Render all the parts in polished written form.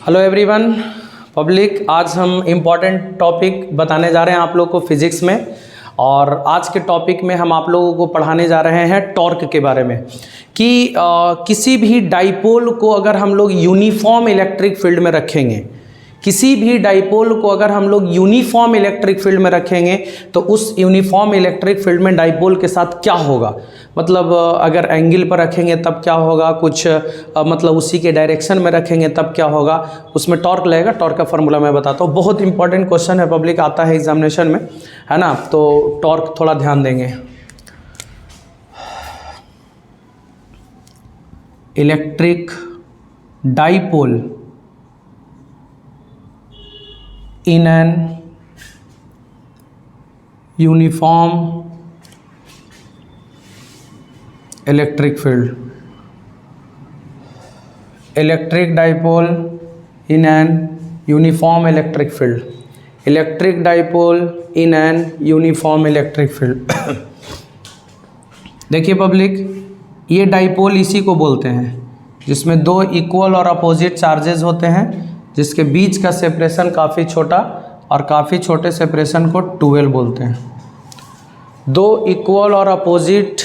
Hello everyone public, आज हम important topic बताने जा रहे हैं आप लोग को फिजिक्स में। और आज के टॉपिक में हम आप लोगों को पढ़ाने जा रहे हैं टॉर्क के बारे में कि किसी भी डाइपोल को अगर हम लोग यूनिफॉर्म इलेक्ट्रिक फील्ड में रखेंगे, किसी भी डाइपोल को अगर हम लोग यूनिफॉर्म इलेक्ट्रिक फील्ड में रखेंगे तो उस यूनिफॉर्म इलेक्ट्रिक फील्ड में डाइपोल के साथ क्या होगा, मतलब अगर एंगल पर रखेंगे तब क्या होगा, कुछ मतलब उसी के डायरेक्शन में रखेंगे तब क्या होगा, उसमें टॉर्क लगेगा। टॉर्क का फार्मूला मैं बताता हूँ, बहुत इंपॉर्टेंट क्वेश्चन है पब्लिक, आता है एग्जामिनेशन में, है ना। तो टॉर्क थोड़ा ध्यान देंगे। Electric dipole in an uniform electric field. Electric dipole in an uniform electric field. Electric dipole in an uniform electric field. देखिए पब्लिक, ये डाइपोल इसी को बोलते हैं जिसमें दो इक्वल और अपोजिट चार्जेस होते हैं, जिसके बीच का सेपरेशन काफ़ी छोटा, और काफ़ी छोटे सेपरेशन को ट्वेल्व बोलते हैं। दो इक्वल और अपोजिट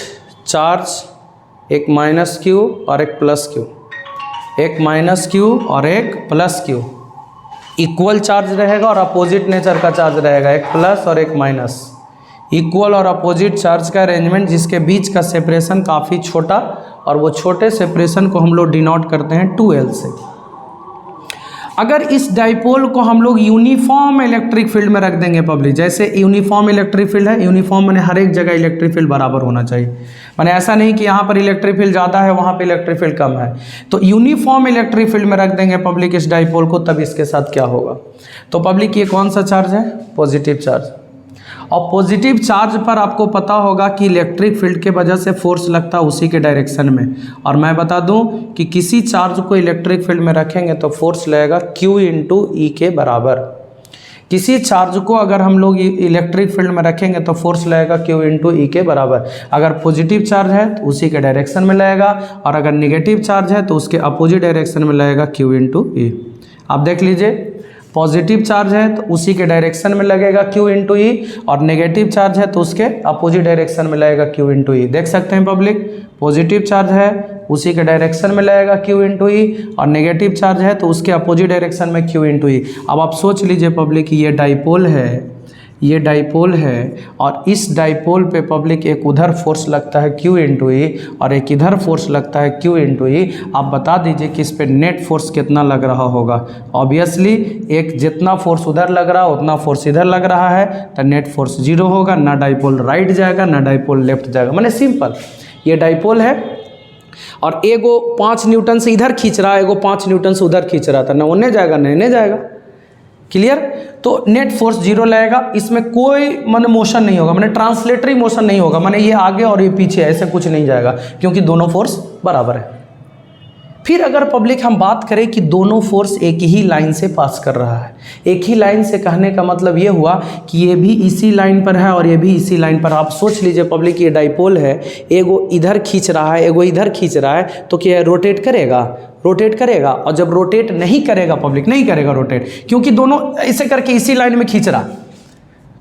चार्ज, एक माइनस क्यू और एक प्लस क्यू, एक माइनस क्यू और एक प्लस क्यू। इक्वल चार्ज रहेगा और अपोजिट नेचर का चार्ज रहेगा, एक प्लस और एक माइनस। इक्वल और अपोजिट चार्ज का अरेंजमेंट जिसके बीच का सेपरेशन काफ़ी छोटा, और वो छोटे सेपरेशन को हम लोग डिनोट करते हैं 2L से। अगर इस डाइपोल को हम लोग यूनिफॉर्म इलेक्ट्रिक फील्ड में रख देंगे पब्लिक, जैसे यूनिफॉर्म इलेक्ट्रिक फील्ड है, यूनिफॉर्म माने हर एक जगह इलेक्ट्रिक फील्ड बराबर होना चाहिए, माने ऐसा नहीं कि यहाँ पर इलेक्ट्रिक फील्ड ज़्यादा है वहाँ पे इलेक्ट्रिक फील्ड कम है। तो यूनिफॉर्म इलेक्ट्रिक फील्ड में रख देंगे पब्लिक इस डाइपोल को, तब इसके साथ क्या होगा। तो पब्लिक ये कौन सा चार्ज है, पॉजिटिव चार्ज। और पॉजिटिव चार्ज पर आपको पता होगा कि इलेक्ट्रिक फील्ड के वजह से फोर्स लगता है उसी के डायरेक्शन में। और मैं बता दूं कि किसी चार्ज को इलेक्ट्रिक फील्ड में रखेंगे तो फोर्स लगेगा Q इंटू E के बराबर। किसी चार्ज को अगर हम लोग इलेक्ट्रिक फील्ड में रखेंगे तो फोर्स लगेगा Q इंटू E के बराबर। अगर पॉजिटिव चार्ज है तो उसी के डायरेक्शन में लगेगा, और अगर निगेटिव चार्ज है तो उसके अपोजिट डायरेक्शन में लगेगा Q इंटू E। आप देख लीजिए, पॉजिटिव चार्ज है तो उसी के डायरेक्शन में लगेगा Q इंटू E, और नेगेटिव चार्ज है तो उसके अपोजिट डायरेक्शन में लगेगा Q इंटू E। देख सकते हैं पब्लिक, पॉजिटिव चार्ज है उसी के डायरेक्शन में लगेगा Q इंटू E, और नेगेटिव चार्ज है तो उसके अपोजिट डायरेक्शन में Q इंटू E। अब आप सोच लीजिए पब्लिक, ये डाइपोल है, ये डाइपोल है, और इस डाइपोल पे पब्लिक एक उधर फोर्स लगता है Q इंटू E और एक इधर फोर्स लगता है Q इंटू E। आप बता दीजिए कि इस पे नेट फोर्स कितना लग रहा होगा। ऑब्वियसली एक जितना फोर्स उधर लग रहा है उतना फोर्स इधर लग रहा है, तो नेट फोर्स जीरो होगा, ना डाइपोल राइट जाएगा ना डाइपोल लेफ्ट जाएगा। माने सिंपल, ये डाइपोल है और एगो 5 न्यूटन से इधर खींच रहा है, एगो 5 न्यूटन से उधर खींच रहा था, ना उन्हें जाएगा ना इन्हें जाएगा। क्लियर। तो नेट फोर्स जीरो लगेगा, इसमें कोई माने मोशन नहीं होगा, माने ट्रांसलेटरी मोशन नहीं होगा, माने ये आगे और ये पीछे ऐसे कुछ नहीं जाएगा, क्योंकि दोनों फोर्स बराबर है। फिर अगर पब्लिक हम बात करें कि दोनों फोर्स एक ही लाइन से पास कर रहा है, एक ही लाइन से कहने का मतलब ये हुआ कि ये भी इसी लाइन पर है और ये भी इसी लाइन पर। आप सोच लीजिए पब्लिक, ये डाइपोल है, एगो इधर खींच रहा है एगो इधर खींच रहा है, तो क्या रोटेट करेगा, रोटेट करेगा। और जब रोटेट नहीं करेगा पब्लिक, नहीं करेगा रोटेट, क्योंकि दोनों ऐसे करके इसी लाइन में खींच रहा।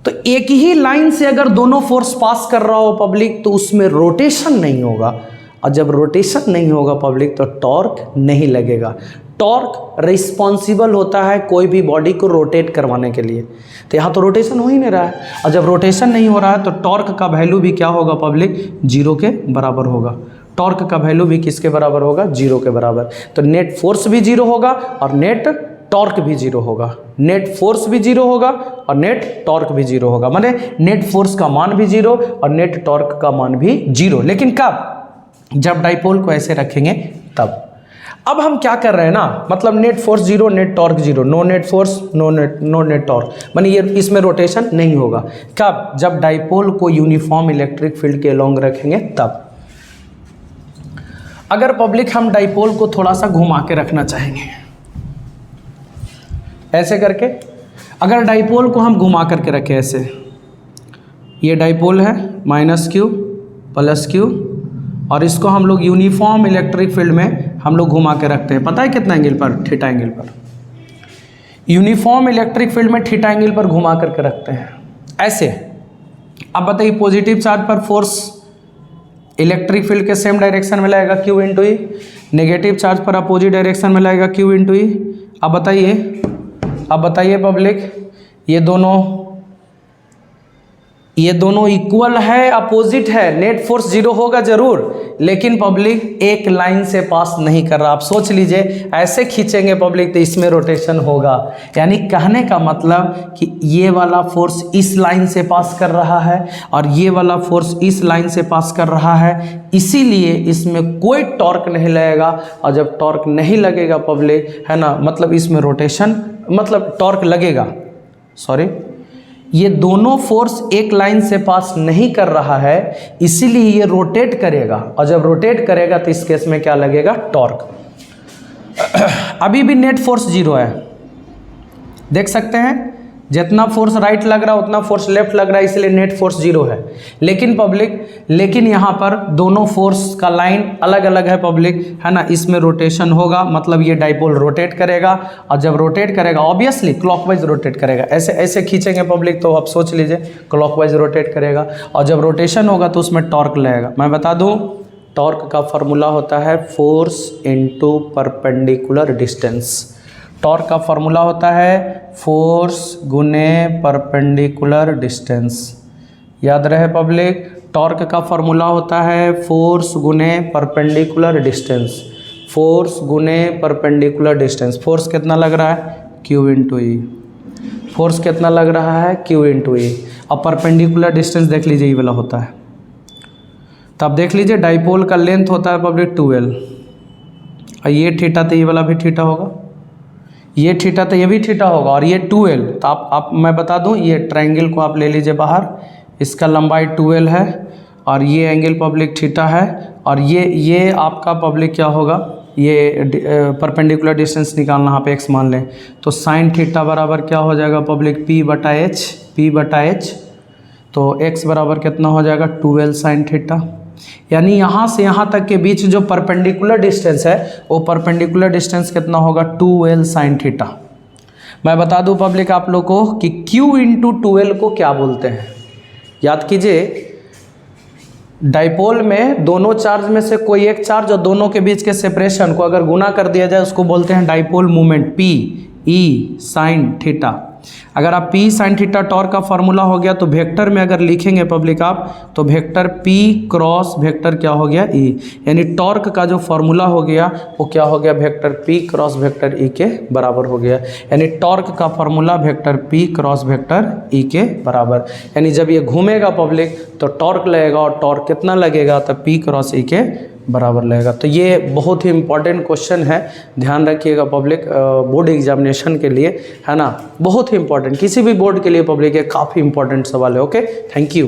तो एक ही लाइन से अगर दोनों फोर्स पास कर रहा हो पब्लिक, तो उसमें रोटेशन नहीं होगा, और जब रोटेशन नहीं होगा पब्लिक तो टॉर्क नहीं लगेगा। टॉर्क रिस्पॉन्सिबल होता है कोई भी बॉडी को रोटेट करवाने के लिए, तो यहाँ तो रोटेशन हो ही नहीं रहा है, और जब रोटेशन नहीं हो रहा है तो टॉर्क का वैल्यू भी क्या होगा पब्लिक, जीरो के बराबर होगा। टॉर्क का वैल्यू भी किसके बराबर होगा, जीरो के बराबर। तो नेट फोर्स भी जीरो होगा और नेट टॉर्क भी जीरो होगा, नेट फोर्स भी जीरो होगा और नेट टॉर्क भी जीरो होगा। माने नेट फोर्स का मान भी जीरो और नेट टॉर्क का मान भी जीरो। लेकिन कब, जब डाइपोल को ऐसे रखेंगे तब। अब हम क्या कर रहे हैं ना, मतलब net force zero net torque zero, no net force no net torque, माने ये इसमें रोटेशन नहीं होगा। कब, जब डाइपोल को यूनिफॉर्म इलेक्ट्रिक फील्ड के अलोंग रखेंगे तब। अगर पब्लिक हम डाइपोल को थोड़ा सा घुमा के रखना चाहेंगे ऐसे करके, अगर डाइपोल को हम घुमा करके रखें ऐसे, ये डाइपोल है माइनस क्यू प्लस क्यू, और इसको हम लोग यूनिफॉर्म इलेक्ट्रिक फील्ड में हम लोग घुमा के रखते हैं, पता है कितना एंगल पर, थीटा एंगल पर। यूनिफॉर्म इलेक्ट्रिक फील्ड में थीटा एंगल पर घुमा करके रखते हैं ऐसे। अब बताइए पॉजिटिव चार्ज पर फोर्स इलेक्ट्रिक फील्ड के सेम डायरेक्शन में लगेगा Q इंटू ई, नेगेटिव चार्ज पर अपोजिट डायरेक्शन में लगेगा Q इंटू ई। अब बताइए पब्लिक, ये दोनों इक्वल है अपोजिट है, नेट फोर्स जीरो होगा जरूर, लेकिन पब्लिक एक लाइन से पास नहीं कर रहा। आप सोच लीजिए ऐसे खींचेंगे पब्लिक तो इसमें रोटेशन होगा, यानी कहने का मतलब कि ये वाला फोर्स इस लाइन से पास कर रहा है और ये वाला फोर्स इस लाइन से पास कर रहा है, इसीलिए इसमें कोई टॉर्क नहीं लगेगा। और जब टॉर्क नहीं लगेगा पब्लिक, है ना, मतलब इसमें रोटेशन मतलब टॉर्क लगेगा, सॉरी, ये दोनों फोर्स एक लाइन से पास नहीं कर रहा है, इसीलिए ये रोटेट करेगा, और जब रोटेट करेगा तो इस केस में क्या लगेगा, टॉर्क। अभी भी नेट फोर्स जीरो है, देख सकते हैं, जितना फोर्स राइट लग रहा है उतना फोर्स लेफ्ट लग रहा है, इसलिए नेट फोर्स जीरो है। लेकिन पब्लिक, लेकिन यहाँ पर दोनों फोर्स का लाइन अलग अलग है पब्लिक, है ना, इसमें रोटेशन होगा, मतलब ये डाइपोल रोटेट करेगा, और जब रोटेट करेगा ऑब्वियसली क्लॉकवाइज रोटेट करेगा। ऐसे ऐसे खींचेंगे पब्लिक तो आप सोच लीजिए क्लॉकवाइज रोटेट करेगा, और जब रोटेशन होगा तो उसमें टॉर्क लगेगा। मैं बता दूँ, टॉर्क का फॉर्मूला होता है force into perpendicular distance. Torque का फॉर्मूला होता है फोर्स गुने परपेंडिकुलर डिस्टेंस। याद रहे पब्लिक, टॉर्क का फॉर्मूला होता है फोर्स गुने परपेंडिकुलर डिस्टेंस। फोर्स गुने परपेंडिकुलर डिस्टेंस। फोर्स कितना लग रहा है, Q इंटू ई। फोर्स कितना लग रहा है, Q इंटू ई। अब परपेंडिकुलर डिस्टेंस देख लीजिए, ये वाला होता है। तब देख लीजिए डाइपोल का लेंथ होता है पब्लिक 12, और ये थीटा तो ये वाला भी थीटा होगा, ये थीटा तो ये भी थीटा होगा, और ये 12। तो आप मैं बता दूं, ये ट्रायंगल को आप ले लीजिए बाहर, इसका लंबाई 12 है, और ये एंगल पब्लिक थीटा है, और ये आपका पब्लिक क्या होगा, ये परपेंडिकुलर डिस्टेंस निकालना, यहाँ पे x मान लें तो साइन थीटा बराबर क्या हो जाएगा पब्लिक, P बटा H। तो x बराबर कितना हो जाएगा, 12 साइन थीटा। यानी यहाँ से यहाँ तक के बीच जो परपेंडिकुलर डिस्टेंस है वो परपेंडिकुलर डिस्टेंस कितना होगा, 12 साइन थीटा। मैं बता दूं पब्लिक आप लोग को कि Q इंटू 12 को क्या बोलते हैं, याद कीजिए, डाइपोल में दोनों चार्ज में से कोई एक चार्ज और दोनों के बीच के सेपरेशन को अगर गुना कर दिया जाए उसको बोलते हैं dipole moment, P E sine theta. अगर आप P साइन थीटा टॉर्क का फॉर्मूला हो गया तो वेक्टर में अगर लिखेंगे पब्लिक आप, तो वेक्टर P क्रॉस वेक्टर क्या हो गया, E। यानी टॉर्क का जो फॉर्मूला हो गया वो क्या हो गया, vector P cross vector E के बराबर हो गया। यानी टॉर्क का formula vector P cross vector E के बराबर। यानी जब ये घूमेगा पब्लिक तो टॉर्क लगेगा, और टॉर्क कितना लगेगा, तो P क्रॉस E के बराबर लगेगा। तो ये बहुत ही इंपॉर्टेंट क्वेश्चन है, ध्यान रखिएगा पब्लिक, बोर्ड एग्जामिनेशन के लिए, है ना, बहुत ही इंपॉर्टेंट, किसी भी बोर्ड के लिए पब्लिक ये काफ़ी इंपॉर्टेंट सवाल है। Okay, thank you.